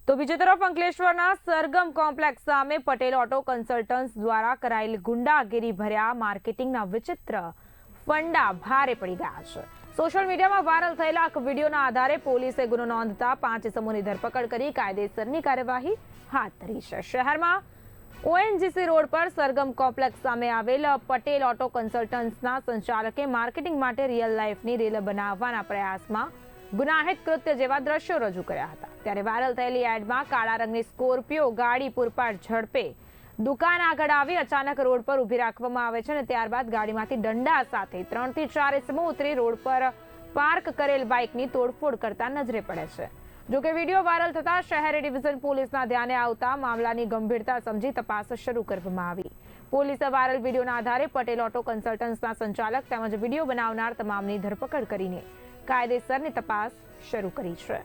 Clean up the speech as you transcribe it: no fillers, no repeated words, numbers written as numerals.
તો બીજી તરફ અંકલેશ્વરના સરગમ કોમ્પ્લેક્સ સામે પટેલ ઓટો કન્સલ્ટન્ટ્સ દ્વારા કરાયેલ ગુંડાગીરી ભર્યા માર્કેટિંગના વિચિત્ર ફંડા ભારે પડી ગયા છે। સોશિયલ મીડિયામાં વાયરલ થયેલા એક વિડીયોના આધારે પોલીસે ગુનો નોંધતા 5 ઇસમોની ધરપકડ કરી કાયદેસરની કાર્યવાહી હાથ ધરી છે। શહેરમાં ઓએનજીસી રોડ પર સરગમ કોમ્પ્લેક્સ સામે આવેલ પટેલ ઓટો કન્સલ્ટન્ટ્સના સંચાલકે માર્કેટિંગ માટે રિયલ લાઈફની રીલ બનાવવાના પ્રયાસમાં ગુનાહિત કૃત્ય જેવા દ્રશ્યો રજૂ કર્યા હતા। ત્યારે વાયરલ થયેલી એડમાં કાળા રંગની સ્કોર્પિયો ગાડી પૂરપાટ ઝડપે દુકાન આગળ આવી અચાનક રોડ પર ઊભી રાખવામાં આવે છે અને ત્યારબાદ ગાડીમાંથી દંડા સાથે 3 થી 4 ઇસમો ઉતરી રોડ પર પાર્ક કરેલ બાઇકની તોડફોડ કરતા નજરે પડે છે। જોકે વિડીયો વાયરલ થતા શહેરી ડિવિઝન પોલીસના ધ્યાને આવતા મામલાની ગંભીરતા સમજી તપાસ શરૂ કરવામાં આવી। પોલીસે વાયરલ વિડીયોના આધારે પટેલ ઓટો કન્સલ્ટન્ટ્સના સંચાલક તેમજ વિડીયો બનાવનાર તમામની ધરપકડ કરીને કાયદેસરની તપાસ શરૂ કરી છે।